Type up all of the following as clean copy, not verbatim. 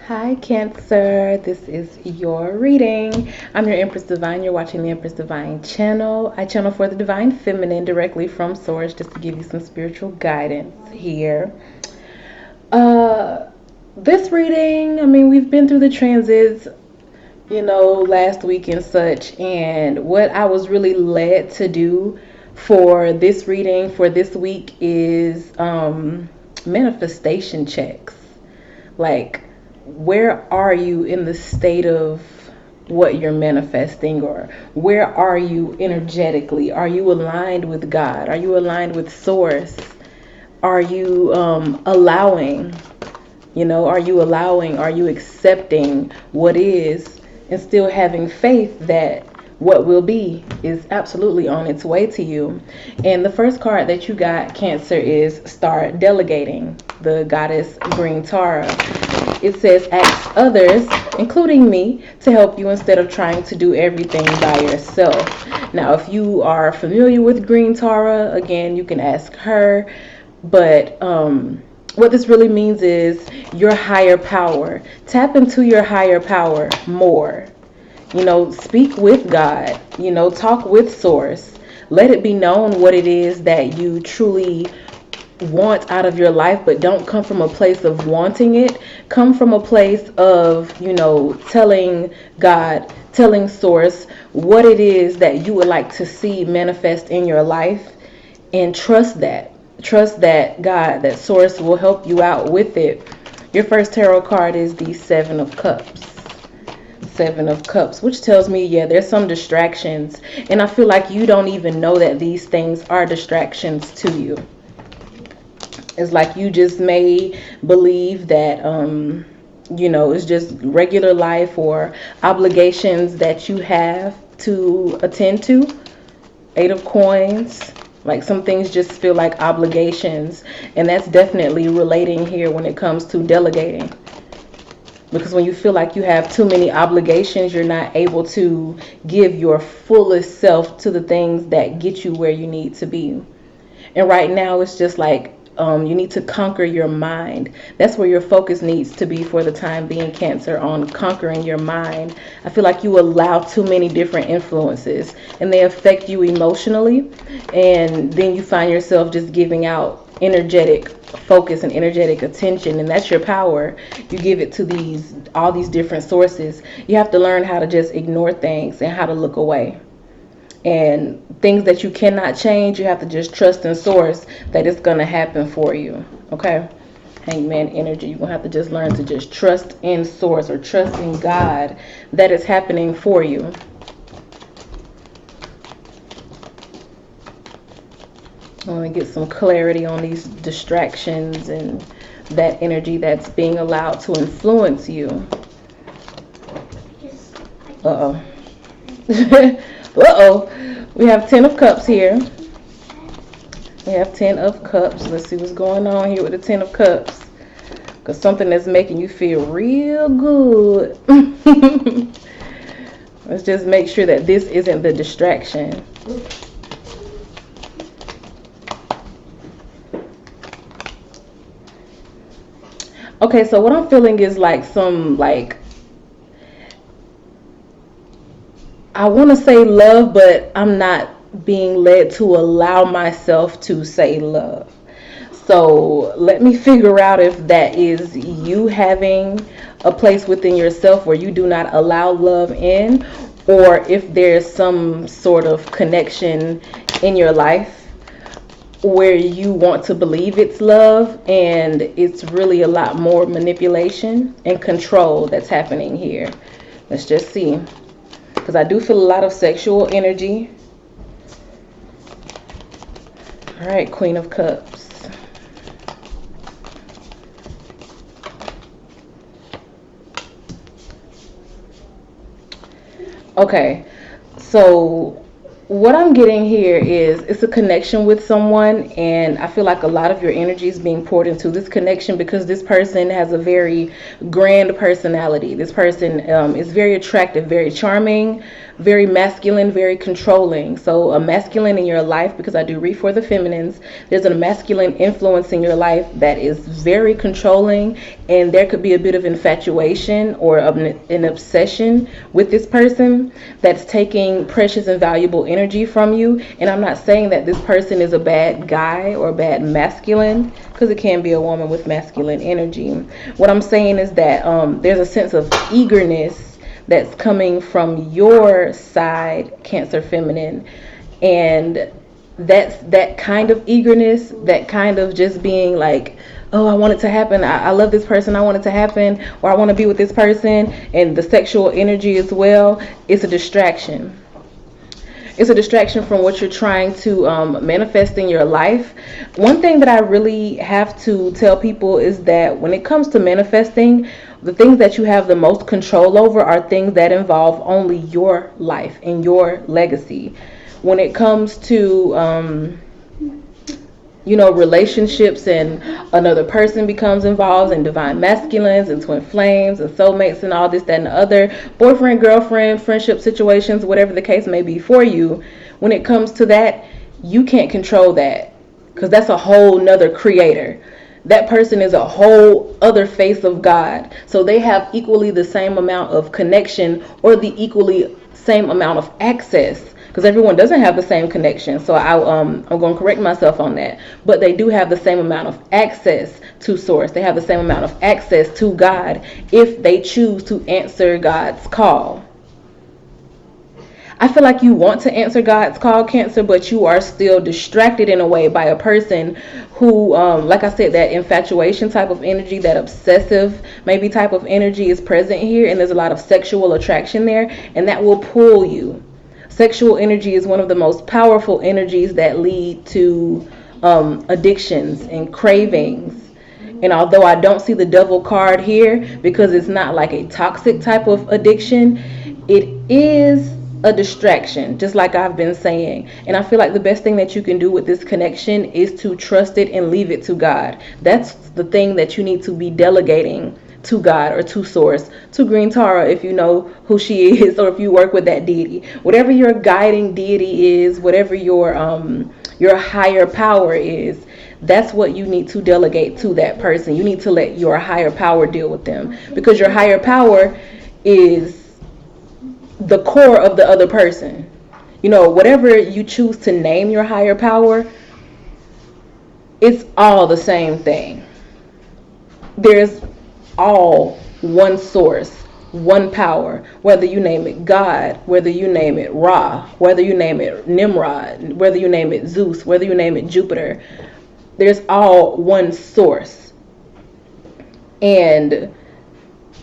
Hi, Cancer. This is your reading. I'm your Empress Divine. You're watching the Empress Divine Channel. I channel for the Divine Feminine directly from Source just to give you some spiritual guidance here. Uh, this reading, we've been through the transits, last week and such, and what I was really led to do for this reading for this week is manifestation checks. Like, where are you in the state of what you're manifesting, or where are you energetically? Are you aligned with God? Are you aligned with Source? Are you allowing? Are you accepting what is and still having faith that what will be is absolutely on its way to you? And the first card that you got, Cancer, is Start Delegating, the goddess Green Tara. It says ask others, including me, to help you instead of trying to do everything by yourself. Now, if you are familiar with Green Tara, again, you can ask her. But what this really means is your higher power. Tap into your higher power more. Speak with God. Talk with Source. Let it be known what it is that you truly want out of your life, but don't come from a place of wanting it. Come from a place of, telling God, telling Source what it is that you would like to see manifest in your life, and trust that. Trust that God, that Source will help you out with it. Your first tarot card is the Seven of Cups. Seven of Cups, which tells me, there's some distractions, and I feel like you don't even know that these things are distractions to you. It's like you just may believe that it's just regular life or obligations that you have to attend to. Eight of Coins. Like, some things just feel like obligations, and that's definitely relating here when it comes to delegating. Because when you feel like you have too many obligations, you're not able to give your fullest self to the things that get you where you need to be. And right now, it's just like you need to conquer your mind. That's where your focus needs to be for the time being, Cancer, on conquering your mind. I feel like you allow too many different influences, and they affect you emotionally, and then you find yourself just giving out energetic focus and energetic attention, and that's your power. You give it to all these different sources. You have to learn how to just ignore things and how to look away. And things that you cannot change, you have to just trust in Source that it's going to happen for you. Okay? Hangman energy. You're going to have to just learn to just trust in Source, or trust in God that it's happening for you. I want to get some clarity on these distractions and that energy that's being allowed to influence you. Uh-oh. Uh-oh. We have 10 of Cups here. We have 10 of Cups. Let's see what's going on here with the 10 of Cups. Because something that's making you feel real good. Let's just make sure that this isn't the distraction. Okay, so what I'm feeling is like I want to say love, but I'm not being led to allow myself to say love. So let me figure out if that is you having a place within yourself where you do not allow love in, or if there's some sort of connection in your life where you want to believe it's love, and it's really a lot more manipulation and control that's happening here. Let's just see. Because I do feel a lot of sexual energy. All right, Queen of Cups. Okay, so what I'm getting here is it's a connection with someone, and I feel like a lot of your energy is being poured into this connection because this person has a very grand personality. This person is very attractive, very charming, very masculine, very controlling. So a masculine in your life, because I do read for the feminines, there's a masculine influence in your life that is very controlling, and there could be a bit of infatuation or an obsession with this person that's taking precious and valuable energy from you. And I'm not saying that this person is a bad guy or a bad masculine, because it can be a woman with masculine energy. What I'm saying is that there's a sense of eagerness that's coming from your side, Cancer feminine, and that's that kind of eagerness, that kind of just being like, oh, I want it to happen, I love this person, I want it to happen, or I want to be with this person, and the sexual energy as well. It's a distraction. It's a distraction from what you're trying to manifest in your life. One thing that I really have to tell people is that when it comes to manifesting, the things that you have the most control over are things that involve only your life and your legacy. When it comes to relationships, and another person becomes involved, in divine masculines and twin flames and soulmates and all this, that, and the other, boyfriend, girlfriend, friendship situations, whatever the case may be for you, when it comes to that, you can't control that, because that's a whole nother creator. That person is a whole other face of God. So they have equally the same amount of connection, or the equally same amount of access, because everyone doesn't have the same connection. So I'm going to correct myself on that. But they do have the same amount of access to source. They have the same amount of access to God if they choose to answer God's call. I feel like you want to answer God's call, Cancer, but you are still distracted in a way by a person who, like I said, that infatuation type of energy, that obsessive maybe type of energy is present here, and there's a lot of sexual attraction there, and that will pull you. Sexual energy is one of the most powerful energies that lead to addictions and cravings. And although I don't see the devil card here, because it's not like a toxic type of addiction, it is a distraction, just like I've been saying. And I feel like the best thing that you can do with this connection is to trust it and leave it to God. That's the thing that you need to be delegating to God, or to source, to Green Tara, if you know who she is, or if you work with that deity, whatever your guiding deity is, whatever your higher power is, that's what you need to delegate to that person. You need to let your higher power deal with them, because your higher power is the core of the other person. Whatever you choose to name your higher power, it's all the same thing. There's all one source, one power, whether you name it God, whether you name it Ra, whether you name it Nimrod, whether you name it Zeus, whether you name it Jupiter. There's all one source. And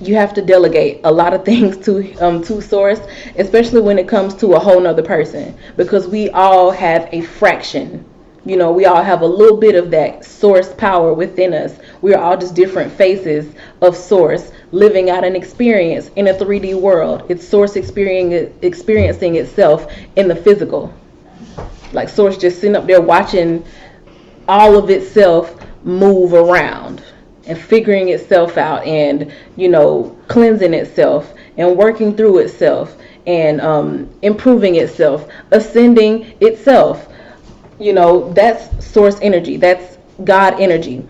you have to delegate a lot of things to source, especially when it comes to a whole nother person, because we all have a fraction. We all have a little bit of that source power within us. We are all just different faces of source, living out an experience in a 3D world. It's source experiencing itself in the physical. Like source just sitting up there watching all of itself move around and figuring itself out, and cleansing itself and working through itself, and improving itself, ascending itself. That's source energy. That's God energy.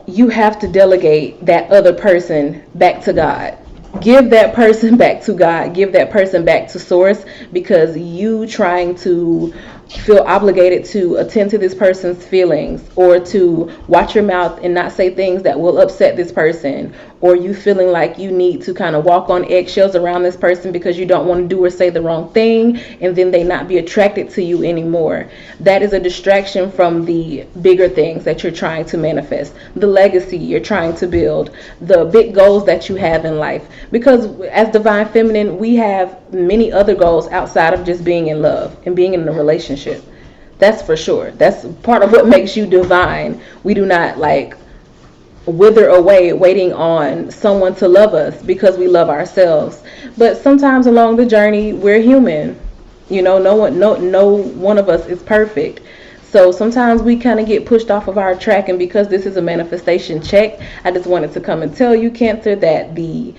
You have to delegate that other person back to God. Give that person back to God. Give that person back to source, because you trying to feel obligated to attend to this person's feelings, or to watch your mouth and not say things that will upset this person, or you feeling like you need to kind of walk on eggshells around this person because you don't want to do or say the wrong thing, and then they not be attracted to you anymore. That is a distraction from the bigger things that you're trying to manifest, the legacy you're trying to build, the big goals that you have in life. Because as Divine Feminine, we have many other goals outside of just being in love and being in a relationship. That's for sure. That's part of what makes you divine. We do not wither away waiting on someone to love us because we love ourselves. But sometimes along the journey, we're human. You know, no one of us is perfect. So sometimes we kind of get pushed off of our track, and because this is a manifestation check, I just wanted to come and tell you, Cancer, that the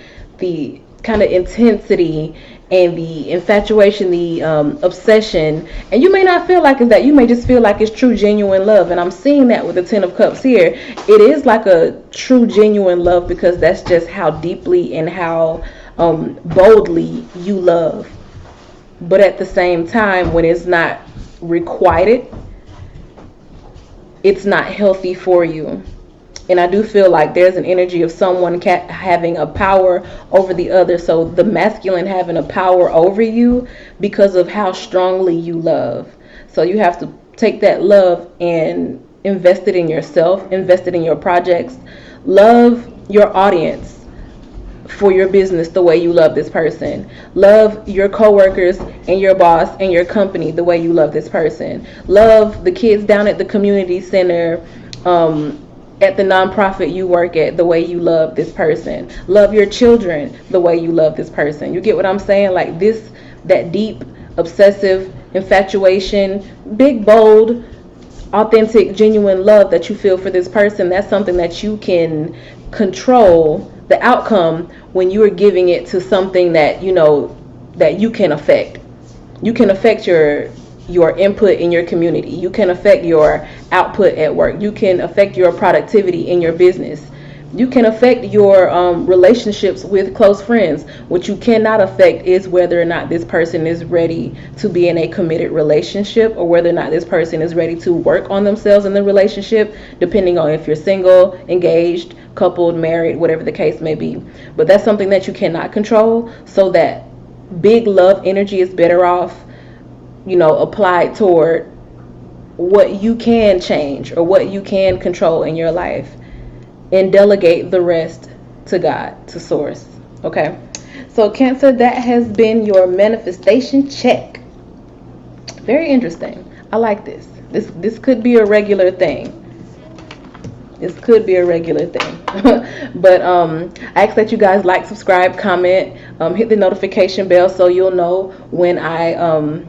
kind of intensity and the infatuation, the obsession, and you may not feel like it's that. You may just feel like it's true, genuine love, and I'm seeing that with the Ten of Cups here. It is like a true, genuine love because that's just how deeply and how boldly you love. But at the same time, when it's not requited, it's not healthy for you. And I do feel like there's an energy of someone having a power over the other. So the masculine having a power over you because of how strongly you love. So you have to take that love and invest it in yourself, invest it in your projects. Love your audience for your business the way you love this person. Love your coworkers and your boss and your company the way you love this person. Love the kids down at the community center, at the nonprofit you work at the way you love this person. Love your children the way you love this person. You get what I'm saying? Like this, that deep, obsessive infatuation, big, bold, authentic, genuine love that you feel for this person. That's something that you can control the outcome when you are giving it to something that you know that you can affect. You can affect your input in your community. You can affect your output at work. You can affect your productivity in your business. You can affect your relationships with close friends. What you cannot affect is whether or not this person is ready to be in a committed relationship, or whether or not this person is ready to work on themselves in the relationship, depending on if you're single, engaged, coupled, married, whatever the case may be. But that's something that you cannot control. So that big love energy is better off, applied toward what you can change or what you can control in your life, and delegate the rest to God, to source. Okay, so Cancer, that has been your manifestation check. Very interesting. I like this. This could be a regular thing. This could be a regular thing. But I ask that you guys like, subscribe, comment, hit the notification bell so you'll know when I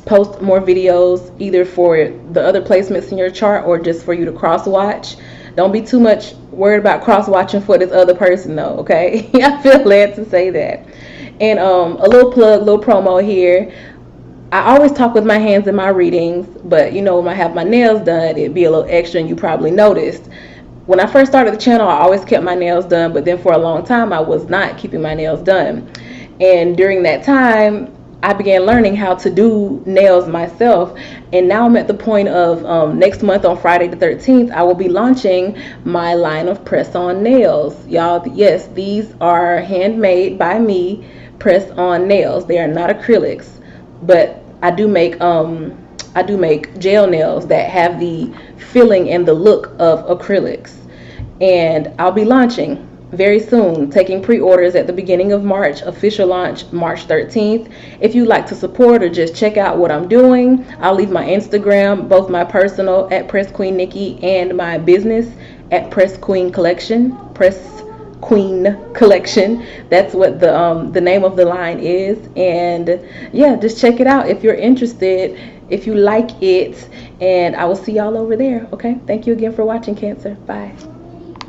post more videos, either for the other placements in your chart or just for you to cross watch. Don't be too much worried about cross watching for this other person though, okay? I feel led to say that. And a little plug, little promo here. I always talk with my hands in my readings, but when I have my nails done, it'd be a little extra, and you probably noticed. When I first started the channel, I always kept my nails done, but then for a long time, I was not keeping my nails done. And during that time, I began learning how to do nails myself, and now I'm at the point of next month on Friday the 13th, I will be launching my line of press-on nails. Y'all, yes, these are handmade by me, press-on nails. They are not acrylics, but I do make gel nails that have the feeling and the look of acrylics, and I'll be launching very soon, taking pre-orders at the beginning of March, official launch March 13th. If you'd like to support or just check out what I'm doing, I'll leave my Instagram, both my personal at Press Queen Nikki and my business at Press Queen Collection. Press Queen Collection. That's what the name of the line is. And yeah, just check it out if you're interested, if you like it, and I will see y'all over there. Okay, thank you again for watching, Cancer. Bye.